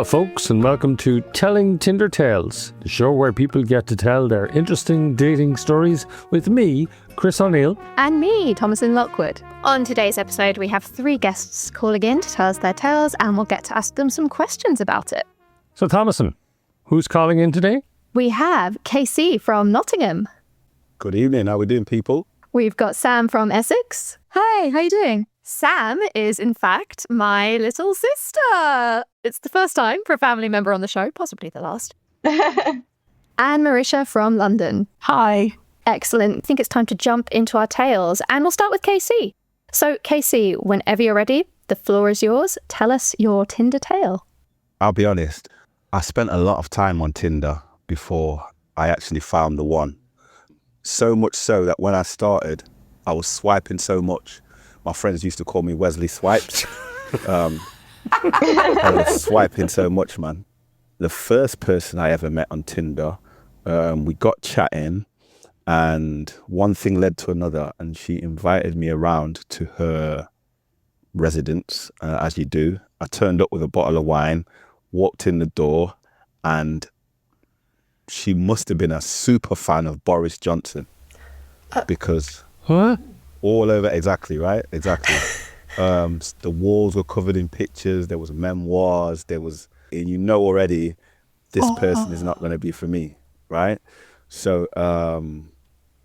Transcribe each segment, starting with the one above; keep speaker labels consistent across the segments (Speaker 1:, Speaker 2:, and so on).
Speaker 1: Hello folks, and welcome to Telling Tinder Tales, the show where people get to tell their interesting dating stories with me, Chris O'Neill.
Speaker 2: And me, Thomasin Lockwood. On today's episode, we have 3 guests calling in to tell us their tales, and we'll get to ask them some questions about it.
Speaker 1: So Thomasin, who's calling in today?
Speaker 2: We have KC from Nottingham.
Speaker 3: Good evening, how are we doing, people?
Speaker 2: We've got Sam from Essex.
Speaker 4: Hi, how you doing?
Speaker 2: Sam is, in fact, my little sister. It's the first time for a family member on the show, possibly the last. And Marysia from London.
Speaker 4: Hi.
Speaker 2: Excellent. I think it's time to jump into our tales, and we'll start with KC. So, KC, whenever you're ready, the floor is yours. Tell us your Tinder tale.
Speaker 3: I'll be honest, I spent a lot of time on Tinder before I actually found the one. So much so that when I started, I was swiping so much. My friends used to call me Wesley Swipes. I was swiping so much, man. The first person I ever met on Tinder, we got chatting and one thing led to another, and she invited me around to her residence, as you do. I turned up with a bottle of wine, walked in the door, and she must have been a super fan of Boris Johnson because...
Speaker 1: What?
Speaker 3: All over, exactly, right? Exactly. The walls were covered in pictures. There was memoirs. And you know already, this person is not going to be for me, right? So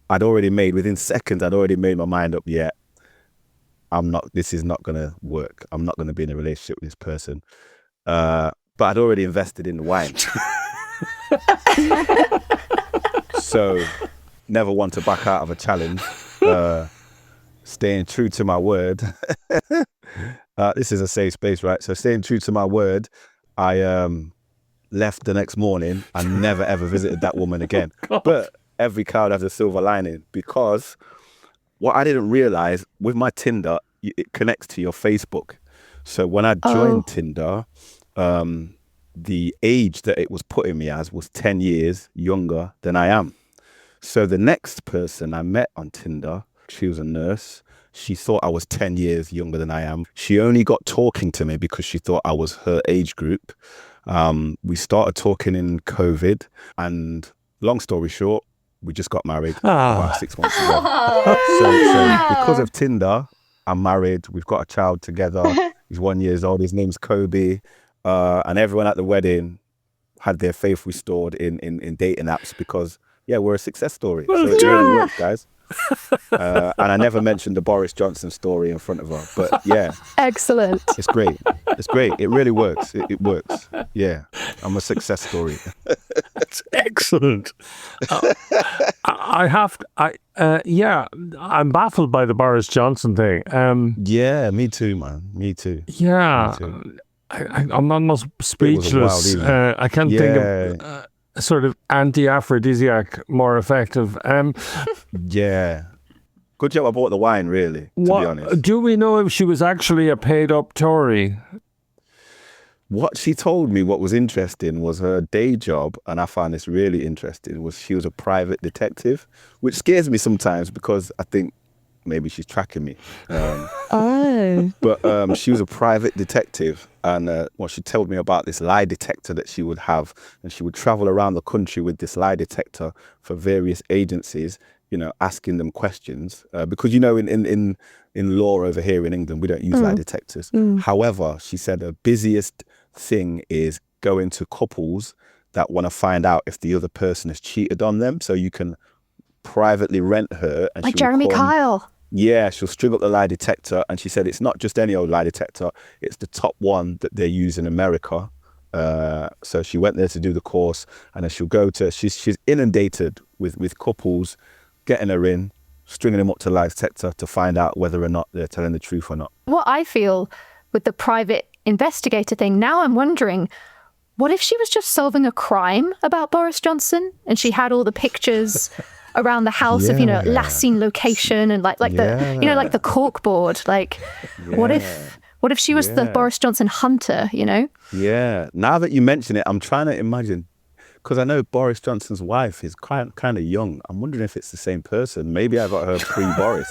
Speaker 3: within seconds, I'd already made my mind up. Yeah, this is not going to work. I'm not going to be in a relationship with this person. But I'd already invested in the wine. So never want to back out of a challenge. Staying true to my word. This is a safe space, right? So staying true to my word, I left the next morning and never ever visited that woman again. But every cloud has a silver lining, because what I didn't realize with my Tinder, it connects to your Facebook. So when I joined Tinder, the age that it was putting me as was 10 years younger than I am. So the next person I met on Tinder, she was a nurse. She thought I was 10 years younger than I am. She only got talking to me because she thought I was her age group. We started talking in COVID, and long story short, we just got married about 6 months ago. So because of Tinder, I'm married. We've got a child together. He's 1 year old. His name's Kobe. And everyone at the wedding had their faith restored in dating apps because, yeah, we're a success story. So it really works, guys. And I never mentioned the Boris Johnson story in front of her, but yeah.
Speaker 2: Excellent.
Speaker 3: It's great. It's great. It really works. It works. Yeah. I'm a success story.
Speaker 1: That's excellent. I'm baffled by the Boris Johnson thing.
Speaker 3: Yeah, me too, man. Me too.
Speaker 1: Yeah. Me too. I'm almost speechless. I can't think of a sort of anti-aphrodisiac more effective.
Speaker 3: Yeah. Good job I bought the wine, really, to be honest.
Speaker 1: Do we know if she was actually a paid-up Tory?
Speaker 3: What she told me, what was interesting, was her day job, and I found this really interesting, was she was a private detective, which scares me sometimes because I think maybe she's tracking me. But she was a private detective, and she told me about this lie detector that she would have, and she would travel around the country with this lie detector for various agencies, asking them questions. Because, in law over here in England, we don't use lie detectors. However, she said the busiest thing is going to couples that want to find out if the other person has cheated on them. So you can privately rent her. And
Speaker 2: like Jeremy Kyle.
Speaker 3: Yeah, she'll string up the lie detector, and she said it's not just any old lie detector, it's the top one that they use in America. So she went there to do the course, and then she'll go to, she's inundated with couples, getting her in, stringing them up to lie detector to find out whether or not they're telling the truth or not.
Speaker 2: What I feel with the private investigator thing, now I'm wondering, what if she was just solving a crime about Boris Johnson and she had all the pictures around the house of, last seen location and like the cork board. What if she was the Boris Johnson hunter,
Speaker 3: Yeah. Now that you mention it, I'm trying to imagine, because I know Boris Johnson's wife is kind of young. I'm wondering if it's the same person. Maybe I got her pre-Boris.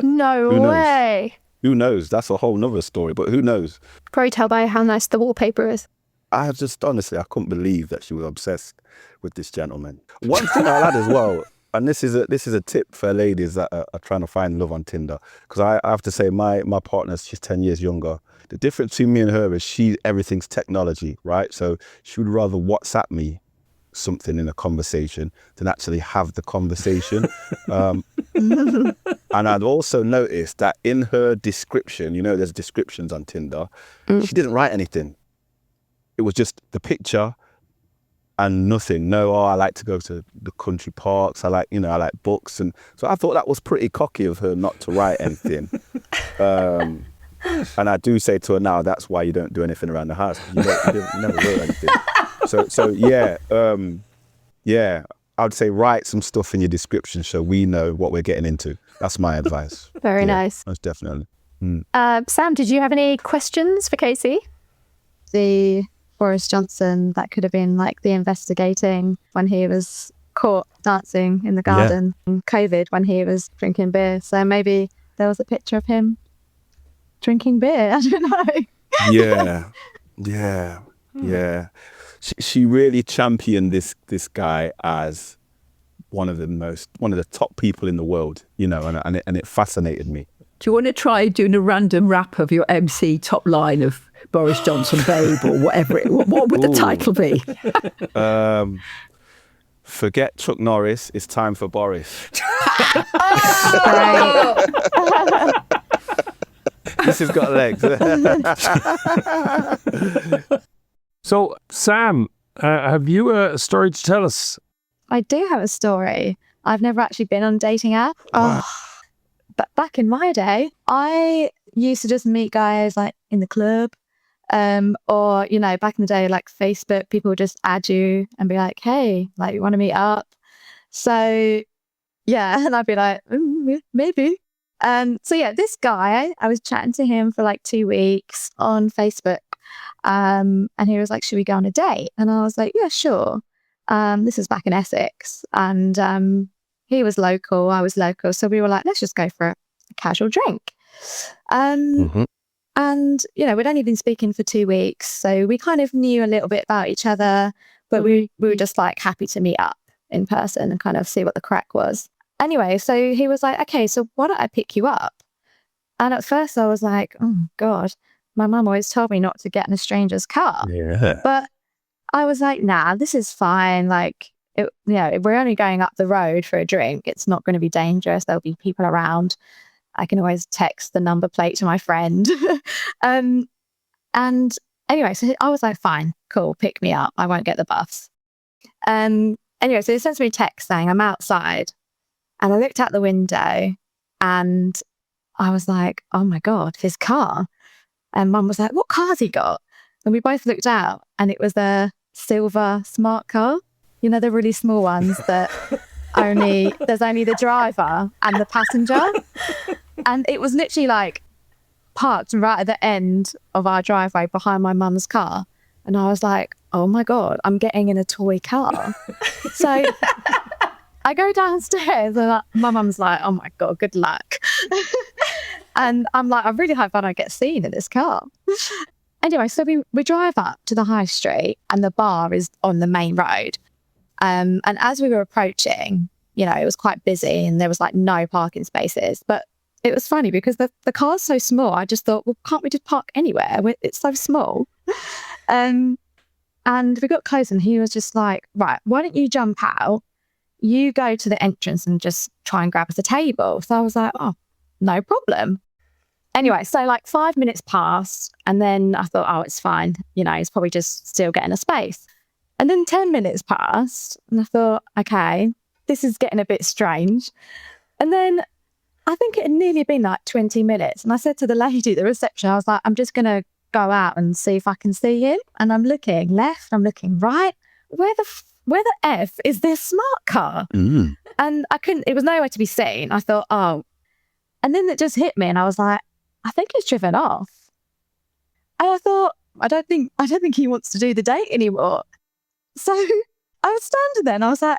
Speaker 2: No way.
Speaker 3: who knows? That's a whole nother story, but who knows?
Speaker 2: Probably tell by how nice the wallpaper is.
Speaker 3: I just, honestly, I couldn't believe that she was obsessed with this gentleman. One thing I'll add as well, and this is a tip for ladies that are trying to find love on Tinder, because I have to say my partner, she's 10 years younger. The difference between me and her is everything's technology, right? So she would rather WhatsApp me something in a conversation than actually have the conversation. And I'd also noticed that in her description, there's descriptions on Tinder, she didn't write anything. It was just the picture and nothing. No, I like to go to the country parks. I like books. And so I thought that was pretty cocky of her not to write anything. And I do say to her now, that's why you don't do anything around the house. You never wrote anything. So yeah, I'd say write some stuff in your description so we know what we're getting into. That's my advice.
Speaker 2: Very nice.
Speaker 3: Most definitely.
Speaker 2: Sam, did you have any questions for Casey?
Speaker 4: The Boris Johnson, that could have been like the investigating when he was caught dancing in the garden, and COVID when he was drinking beer. So maybe there was a picture of him drinking beer. I don't know.
Speaker 3: Yeah. She really championed this guy as one of the top people in the world, and it fascinated me.
Speaker 5: Do you want to try doing a random rap of your MC top line of Boris Johnson, babe, or whatever? What would the title be?
Speaker 3: Forget Chuck Norris. It's time for Boris. This has got legs.
Speaker 1: So, Sam, have you a story to tell us?
Speaker 4: I do have a story. I've never actually been on a dating app. But back in my day, I used to just meet guys like in the club, or back in the day, like Facebook, people would just add you and be like, "Hey, like, you want to meet up?" So yeah, and I'd be like, maybe. So yeah, this guy, I was chatting to him for like 2 weeks on Facebook, and he was like, "Should we go on a date?" And I was like, "Yeah, sure." This was back in Essex, and he was local, I was local. So we were like, let's just go for a casual drink. And, we'd only been speaking for 2 weeks. So we kind of knew a little bit about each other, but we were just like happy to meet up in person and kind of see what the crack was. Anyway, so he was like, okay, so why don't I pick you up? And at first I was like, oh God, my mum always told me not to get in a stranger's car.
Speaker 3: Yeah.
Speaker 4: But I was like, nah, this is fine. Like, we're only going up the road for a drink. It's not going to be dangerous. There'll be people around. I can always text the number plate to my friend. And anyway, so I was like, fine, cool, pick me up. I won't get the bus. Anyway, so he sends me a text saying I'm outside. And I looked out the window and I was like, oh my God, his car. And Mum was like, what car's he got? And we both looked out and it was a silver smart car. The really small ones that there's only the driver and the passenger. And it was literally like parked right at the end of our driveway behind my mum's car. And I was like, oh my God, I'm getting in a toy car. So I go downstairs and my mum's like, oh my God, good luck. And I'm like, I really hope I don't get seen in this car. Anyway, so we drive up to the high street and the bar is on the main road. And as we were approaching, it was quite busy and there was like no parking spaces. But it was funny because the car's so small. I just thought, well, can't we just park anywhere? It's so small. And we got close and he was just like, right, why don't you jump out? You go to the entrance and just try and grab us a table. So I was like, oh, no problem. Anyway, so like 5 minutes passed and then I thought, oh, it's fine. He's probably just still getting a space. And then 10 minutes passed and I thought, okay, this is getting a bit strange. And then I think it had nearly been like 20 minutes. And I said to the lady at the reception, I was like, I'm just going to go out and see if I can see him. And I'm looking left, I'm looking right. Where the F is this smart car? And it was nowhere to be seen. I thought, oh. And then it just hit me and I was like, I think he's driven off. And I thought, I don't think he wants to do the date anymore. So I was standing there and I was like,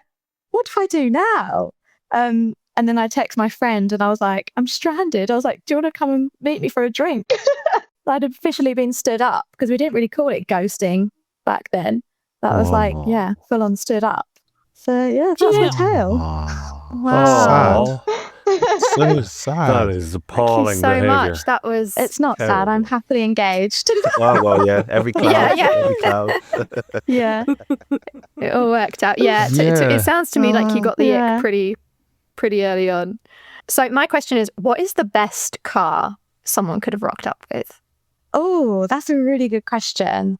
Speaker 4: what do I do now? And And then I text my friend and I was like, I'm stranded. I was like, do you want to come and meet me for a drink? I'd officially been stood up because we didn't really call it ghosting back then. That was like, yeah, full on stood up. So yeah, that's my tale.
Speaker 2: Wow.
Speaker 3: So sad.
Speaker 1: That is appalling
Speaker 2: Thank you so
Speaker 1: behavior.
Speaker 2: much. That was
Speaker 4: It's not sad. I'm happily engaged.
Speaker 3: Oh, well, yeah. Every cloud.
Speaker 2: Yeah.
Speaker 3: Every cloud.
Speaker 4: Yeah.
Speaker 2: it all worked out. Yeah, it sounds to me like you got the ick pretty early on. So my question is, what is the best car someone could have rocked up with?
Speaker 4: Oh, that's a really good question.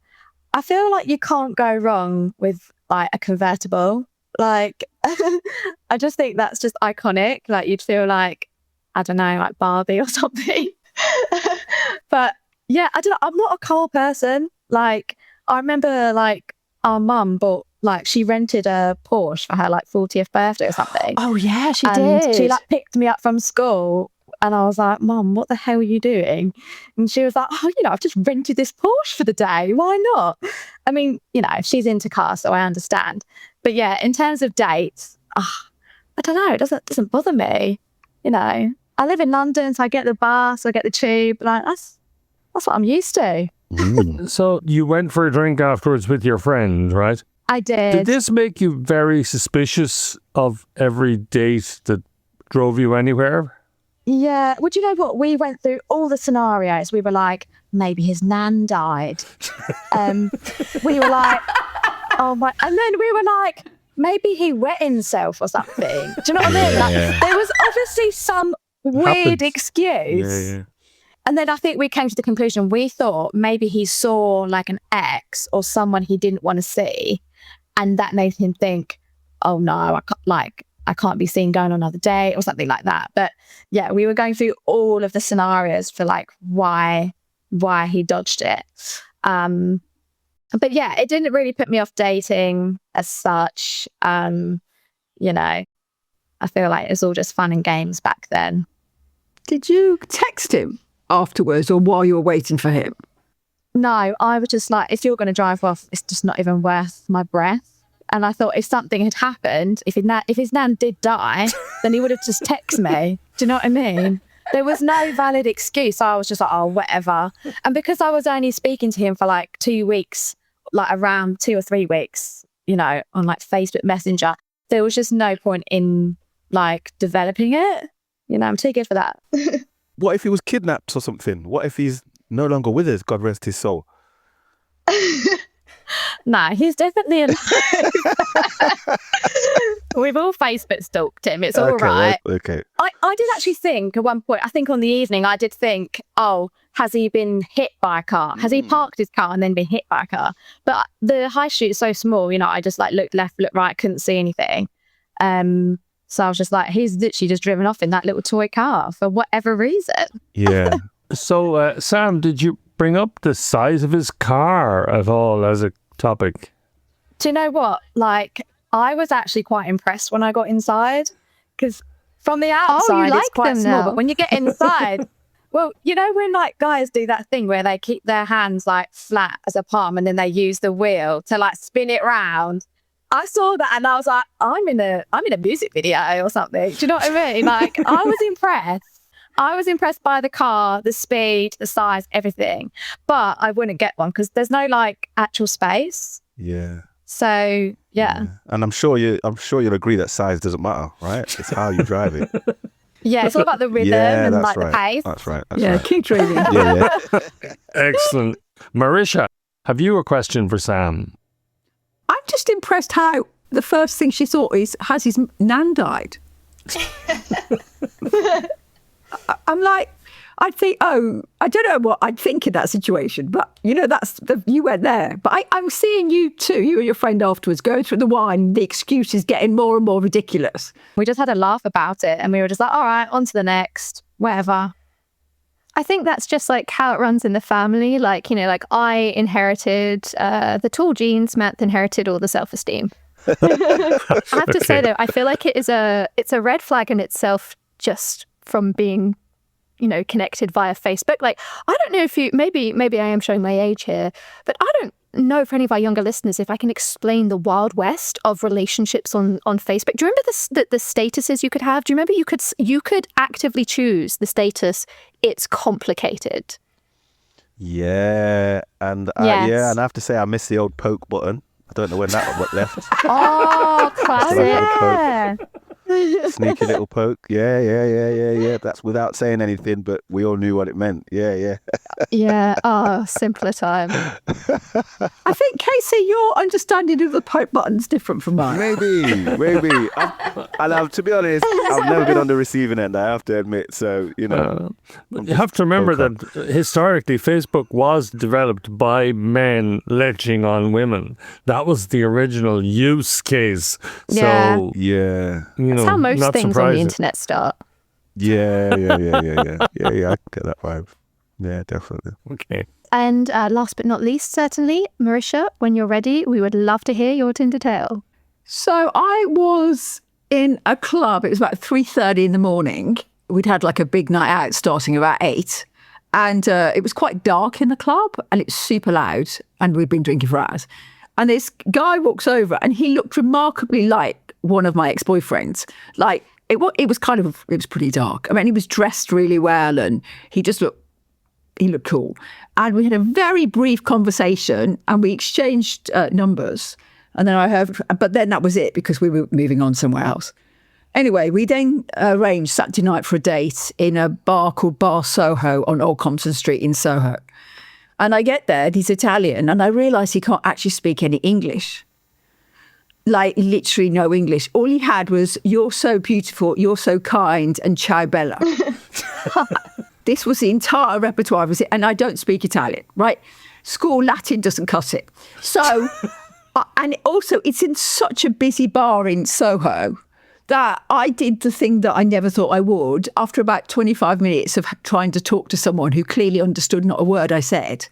Speaker 4: I feel like you can't go wrong with like a convertible. Like, I just think that's just iconic. Like, you'd feel like, I don't know, like Barbie or something. But yeah, I don't know. I'm not a car person. Like, I remember like our mum bought, like, she rented a Porsche for her like 40th birthday or something.
Speaker 2: Oh yeah, she
Speaker 4: And
Speaker 2: did.
Speaker 4: she like picked me up from school. And I was like, Mum, what the hell are you doing? And she was like, oh, I've just rented this Porsche for the day. Why not? I mean, she's into cars, so I understand. But yeah, in terms of dates, I don't know. It doesn't bother me. I live in London, so I get the bus, I get the tube. Like, that's what I'm used to.
Speaker 1: So you went for a drink afterwards with your friend, right?
Speaker 4: I did.
Speaker 1: Did this make you very suspicious of every date that drove you anywhere?
Speaker 4: Yeah. Well, do you know what? We went through all the scenarios. We were like, maybe his nan died. We were like, oh my. And then we were like, maybe he wet himself or something. Do you know what I mean? Like, there was obviously some weird excuse.
Speaker 1: Yeah.
Speaker 4: And then I think we came to the conclusion, we thought maybe he saw like an ex or someone he didn't want to see. And that made him think, oh no, I can't be seen going on another date or something like that. But yeah, we were going through all of the scenarios for like why he dodged it. But yeah, it didn't really put me off dating as such. I feel like it's all just fun and games back then.
Speaker 5: Did you text him afterwards or while you were waiting for him?
Speaker 4: No, I was just like, if you're going to drive off, it's just not even worth my breath. And I thought if something had happened, if his nan did die, then he would have just texted me. Do you know what I mean? There was no valid excuse. So I was just like, oh, whatever. And because I was only speaking to him for like 2 weeks, like around 2 or 3 weeks, on like Facebook Messenger, there was just no point in like developing it. I'm too good for that.
Speaker 3: What if he was kidnapped or something? What if he's no longer with us? God rest his soul.
Speaker 4: No, he's definitely alive. We've all Facebook stalked him. It's all right.
Speaker 3: Okay.
Speaker 4: I did actually think at one point, I think on the evening, I did think, oh, has he been hit by a car? Has he parked his car and then been hit by a car? But the high street is so small, I just like looked left, looked right, couldn't see anything. So I was just like, he's literally just driven off in that little toy car for whatever reason.
Speaker 3: Yeah.
Speaker 1: So, Sam, did you bring up the size of his car at all as a topic?
Speaker 4: Do you know what? Like, I was actually quite impressed when I got inside because from the outside, it's quite small. But when you get inside, well, when like guys do that thing where they keep their hands like flat as a palm and then they use the wheel to like spin it round. I saw that and I was like, I'm in a music video or something. Do you know what I mean? Like, I was impressed. I was impressed by the car, the speed, the size, everything. But I wouldn't get one because there's no like actual space.
Speaker 3: Yeah.
Speaker 4: So yeah.
Speaker 3: And I'm sure you'll agree that size doesn't matter, right? It's how you drive it.
Speaker 4: Yeah, it's all about the rhythm and like the pace.
Speaker 3: That's right.
Speaker 5: Keep dreaming.
Speaker 3: Yeah.
Speaker 1: Excellent. Marysia, have you a question for Sam?
Speaker 5: I'm just impressed how the first thing she thought is, has his nan died? I'm like, I'd think, oh, I don't know what I'd think in that situation, but you went there. But I'm seeing you too, you and your friend afterwards, going through the wine, the excuse is getting more and more ridiculous.
Speaker 4: We just had a laugh about it and we were just like, all right, on to the next, whatever.
Speaker 2: I think that's just like how it runs in the family. Like, like I inherited the tall genes, Matt inherited all the self-esteem. I have to say though, I feel like it's a red flag in itself just from being, connected via Facebook. Like, I don't know if maybe I am showing my age here, but I know for any of our younger listeners if I can explain the Wild West of relationships on Facebook. Do you remember the statuses you could have? Do you remember you could actively choose the status, it's complicated?
Speaker 3: Yeah, and
Speaker 2: Yes.
Speaker 3: and I have to say I miss the old poke button. I don't know when that got left.
Speaker 2: Oh, classic.
Speaker 3: Sneaky little poke. Yeah. That's without saying anything, but we all knew what it meant. Yeah.
Speaker 2: Yeah. Oh, simpler time.
Speaker 5: I think, Casey, your understanding of the poke button's different from mine.
Speaker 3: Maybe. To be honest, I've never been on the receiving end, I have to admit. So, you know.
Speaker 1: You have to remember that historically, Facebook was developed by men leching on women. That was the original use case.
Speaker 2: Yeah.
Speaker 1: So,
Speaker 3: Yeah.
Speaker 1: you know,
Speaker 2: That's how most
Speaker 1: not
Speaker 2: things on the
Speaker 1: surprising.
Speaker 2: internet start.
Speaker 3: Yeah. Yeah, I get that vibe. Yeah, definitely.
Speaker 1: Okay.
Speaker 2: And last but not least, certainly, Marysia, when you're ready, we would love to hear your Tinder tale.
Speaker 5: So I was in a club. It was about 3:30 in the morning. We'd had like a big night out starting about 8. And it was quite dark in the club and it's super loud. And we'd been drinking for hours. And this guy walks over and he looked remarkably like one of my ex-boyfriends. Like it was pretty dark. I mean, he was dressed really well and he looked cool. And we had a very brief conversation and we exchanged numbers. And then but then that was it because we were moving on somewhere else. Anyway, we then arranged Saturday night for a date in a bar called Bar Soho on Old Compton Street in Soho. And I get there and he's Italian and I realise he can't actually speak any English. Like literally no English. All he had was, "You're so beautiful, you're so kind," and "Ciao Bella." This was the entire repertoire of it, and I don't speak Italian, right? School Latin doesn't cut it. So, and also it's in such a busy bar in Soho that I did the thing that I never thought I would. After about 25 minutes of trying to talk to someone who clearly understood not a word I said,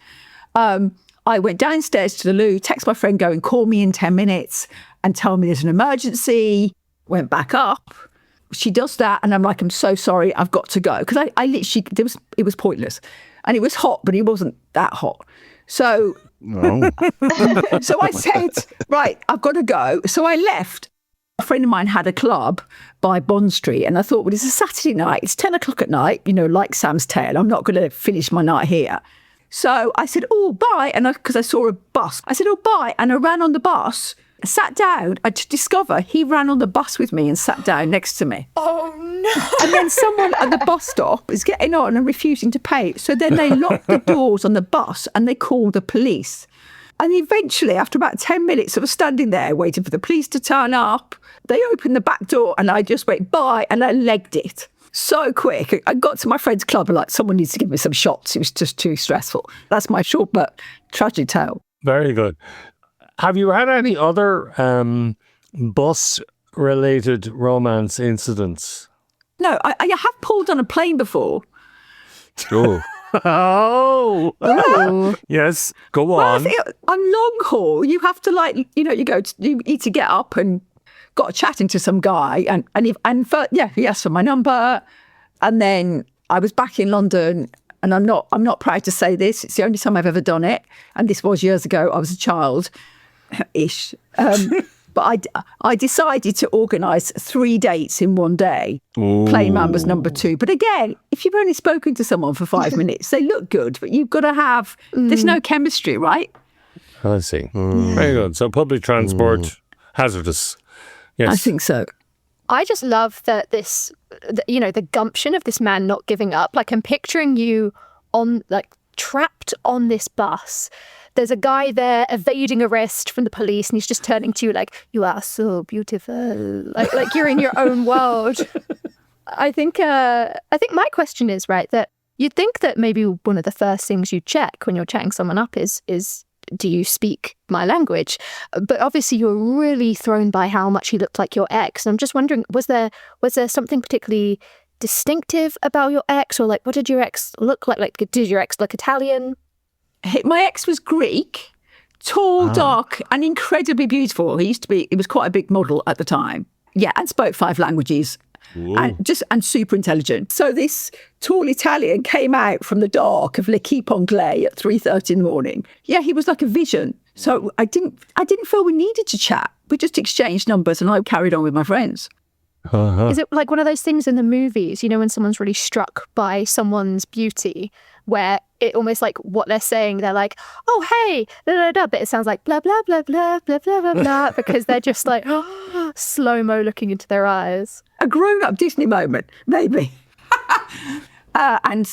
Speaker 5: I went downstairs to the loo, text my friend going, "Call me in 10 minutes and tell me there's an emergency." Went back up. She does that and I'm like, "I'm so sorry, I've got to go." Because I literally, it was pointless. And it was hot, but it wasn't that hot. So, so I said, "Right, I've got to go." So I left. A friend of mine had a club by Bond Street and I thought, well, it's a Saturday night. It's 10 o'clock at night, you know, like Sam's Tale. I'm not going to finish my night here. So I said, "Oh, bye." And because I saw a bus, I said, "Oh, bye." And I ran on the bus, sat down. I discover he ran on the bus with me and sat down next to me.
Speaker 2: Oh, no.
Speaker 5: And then someone at the bus stop is getting on and refusing to pay. So then they lock the doors on the bus and they call the police. And eventually, after about 10 minutes of standing there waiting for the police to turn up, they opened the back door and I just went, "Bye," and I legged it. So quick. I got to my friend's club and like, someone needs to give me some shots. It was just too stressful. That's my short but tragic tale.
Speaker 1: Very good. Have you had any other bus-related romance incidents?
Speaker 5: No, I have pulled on a plane before.
Speaker 3: Oh.
Speaker 1: Oh, yes. Go
Speaker 5: Well, I
Speaker 1: on.
Speaker 5: think on long haul, you have to you need to get up and got chatting to some guy he asked for my number. And then I was back in London and I'm not proud to say this. It's the only time I've ever done it. And this was years ago. I was a child-ish. But I decided to organise 3 dates in one day. Plane man was number 2. But again, if you've only spoken to someone for 5 minutes, they look good, but you've got to have, there's no chemistry, right?
Speaker 1: I see. Very good. So public transport, hazardous. Yes.
Speaker 5: I think so.
Speaker 2: I just love that the gumption of this man not giving up. Like I'm picturing you trapped on this bus. There's a guy there evading arrest from the police and he's just turning to you like, "You are so beautiful." Like you're in your own world. I think my question is, right, that you'd think that maybe one of the first things you check when you're chatting someone up is do you speak my language? But obviously you were really thrown by how much he looked like your ex. And I'm just wondering, was there something particularly distinctive about your ex, or like what did your ex look like? Like did your ex look Italian?
Speaker 5: My ex was Greek, tall, dark, and incredibly beautiful. He was quite a big model at the time. Yeah, and spoke 5 languages. and super intelligent. So this tall Italian came out from the dark of L'Equipe Anglais at 3:30 in the morning. Yeah, he was like a vision. So I didn't feel we needed to chat. We just exchanged numbers and I carried on with my friends.
Speaker 2: Is it like one of those things in the movies, you know, when someone's really struck by someone's beauty, where it almost like what they're saying, they're like, oh, hey, da, da, da, but it sounds like blah, blah, blah, blah, blah, blah, blah, blah, because they're just like slow-mo looking into their eyes.
Speaker 5: A grown-up Disney moment, maybe. I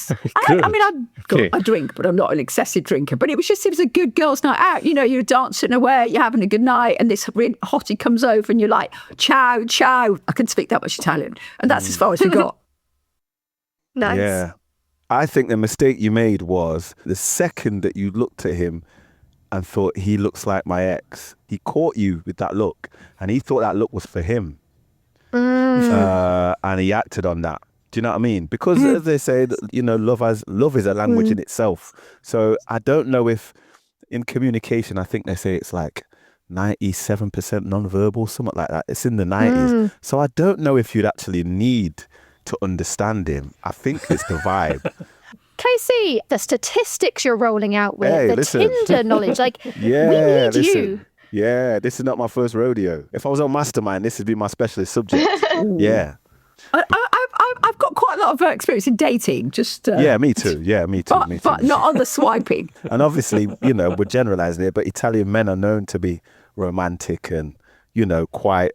Speaker 5: drink, but I'm not an excessive drinker. But it was a good girls' night out. You know, you're dancing away, you're having a good night, and this hottie comes over, and you're like, ciao, ciao. I can speak that much Italian, and that's as far as we got.
Speaker 2: Nice.
Speaker 3: Yeah. I think the mistake you made was the second that you looked at him and thought he looks like my ex. He caught you with that look, and he thought that look was for him, and he acted on that. Do you know what I mean? Because as they say, you know, love is a language in itself. So I don't know if in communication, I think they say it's like 97% nonverbal, something like that. It's in the 90s. So I don't know if you'd actually need to understand him. I think it's the vibe.
Speaker 2: KC, the statistics you're rolling out with,
Speaker 3: Hey,
Speaker 2: the
Speaker 3: listen.
Speaker 2: Tinder knowledge, like,
Speaker 3: Yeah,
Speaker 2: we need
Speaker 3: listen.
Speaker 2: you.
Speaker 3: Yeah, this is not my first rodeo. If I was on Mastermind, this would be my specialist subject. Yeah.
Speaker 5: I've got quite a lot of experience in dating.
Speaker 3: Yeah, me too. Yeah, me too.
Speaker 5: But not on the swiping.
Speaker 3: And obviously, you know, we're generalizing it, but Italian men are known to be romantic and, you know, quite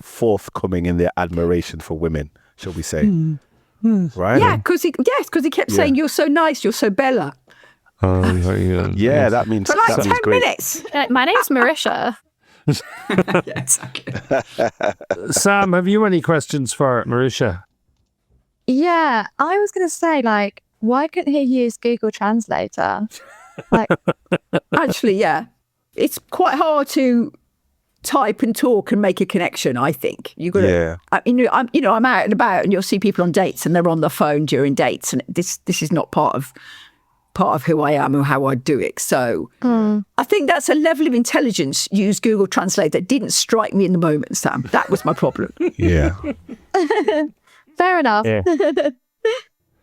Speaker 3: forthcoming in their admiration for women, shall we say. Right?
Speaker 5: Yeah, because he kept saying, you're so nice, you're so bella.
Speaker 3: Yeah, that means
Speaker 5: For like
Speaker 3: that
Speaker 5: 10
Speaker 3: means great.
Speaker 5: minutes.
Speaker 2: My name's Marysia.
Speaker 5: Yeah, exactly.
Speaker 1: Sam, have you any questions for Marysia?
Speaker 4: Yeah, I was going to say, like, why couldn't he use Google Translator? Like,
Speaker 5: Actually, yeah. It's quite hard to type and talk and make a connection, I think. You got to,
Speaker 3: Yeah.
Speaker 5: I'm out and about and you'll see people on dates and they're on the phone during dates, and this is not part of who I am or how I do it. So I think that's a level of intelligence, use Google Translate, that didn't strike me in the moment, Sam. That was my problem.
Speaker 3: Yeah.
Speaker 4: fair enough.
Speaker 1: Yeah.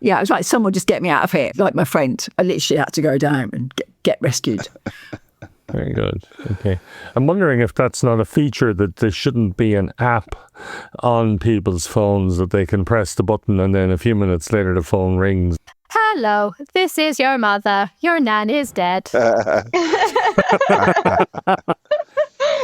Speaker 5: Yeah, it was like, someone just get me out of here. Like my friend, I literally had to go down and get rescued.
Speaker 1: Very good. Okay. I'm wondering if that's not a feature, that there shouldn't be an app on people's phones that they can press the button and then a few minutes later the phone rings.
Speaker 2: Hello, this is your mother. Your nan is dead.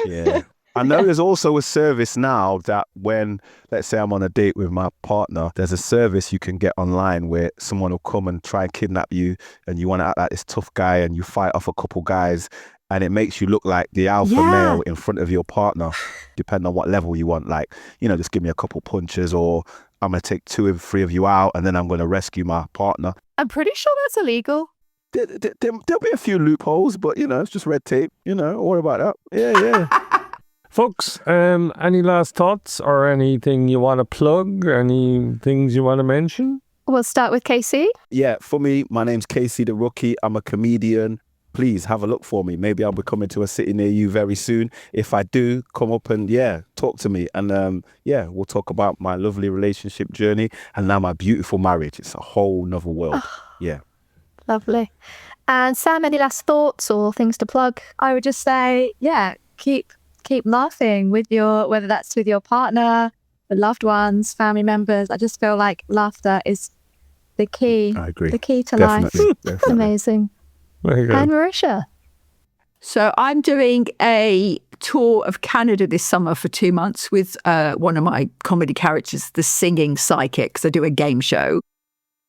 Speaker 3: Yeah. I know there's also a service now that when, let's say I'm on a date with my partner, there's a service you can get online where someone will come and try and kidnap you, and you want to act like this tough guy and you fight off a couple guys, and it makes you look like the alpha male in front of your partner, depending on what level you want. Like, you know, just give me a couple punches, or I'm going to take 2 or 3 of you out and then I'm going to rescue my partner.
Speaker 2: I'm pretty sure that's illegal.
Speaker 3: There'll be a few loopholes, but, you know, it's just red tape. You know, don't worry about that. Yeah.
Speaker 1: Folks, any last thoughts or anything you want to plug? Any things you want to mention?
Speaker 2: We'll start with KC.
Speaker 3: Yeah, for me, my name's KC da Rookee. I'm a comedian. Please have a look for me. Maybe I'll be coming to a city near you very soon. If I do, come up and talk to me. And we'll talk about my lovely relationship journey and now my beautiful marriage. It's a whole nother world. Yeah.
Speaker 2: Lovely. And Sam, any last thoughts or things to plug?
Speaker 4: I would just say, keep laughing with whether that's with your partner, the loved ones, family members. I just feel like laughter is the key.
Speaker 3: I agree.
Speaker 4: The key to
Speaker 3: Definitely.
Speaker 4: life.
Speaker 3: Definitely.
Speaker 2: Amazing.
Speaker 1: Very good.
Speaker 2: And Marysia.
Speaker 5: So I'm doing a tour of Canada this summer for 2 months with one of my comedy characters, the singing psychic, because I do a game show.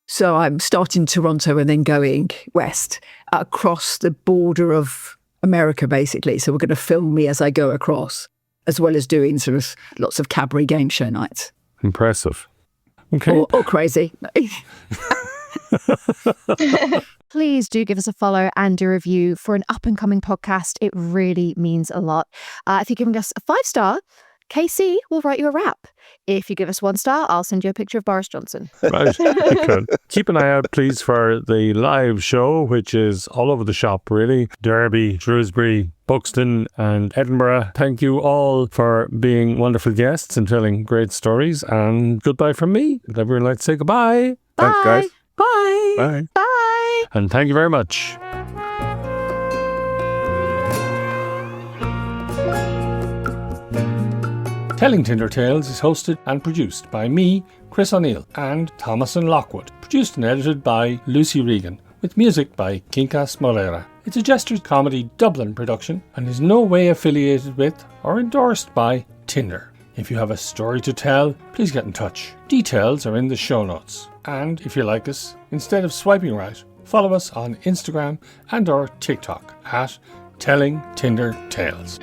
Speaker 5: So I'm starting Toronto and then going west across the border of America, basically. So we're going to film me as I go across, as well as doing sort of lots of cabaret game show nights.
Speaker 1: Impressive. Okay.
Speaker 5: Or crazy.
Speaker 2: Please do give us a follow and a review for an up-and-coming podcast. It really means a lot. If you're giving us a 5-star, KC will write you a rap. If you give us 1 star, I'll send you a picture of Boris Johnson.
Speaker 1: Right. Good. Keep an eye out, please, for the live show, which is all over the shop, really. Derby, Shrewsbury, Buxton and Edinburgh. Thank you all for being wonderful guests and telling great stories. And goodbye from me. Would everyone like to say goodbye?
Speaker 3: Thanks, guys.
Speaker 5: Bye.
Speaker 3: Bye.
Speaker 2: Bye.
Speaker 1: And thank you very much. Telling Tinder Tales is hosted and produced by me, Chris O'Neill, and Thomas and Lockwood. Produced and edited by Lucy Regan, with music by Quincas Moreira. It's a Gestures Comedy Dublin production and is no way affiliated with or endorsed by Tinder. If you have a story to tell, please get in touch. Details are in the show notes. And if you like us, instead of swiping right, follow us on Instagram and or TikTok at Telling Tinder Tales.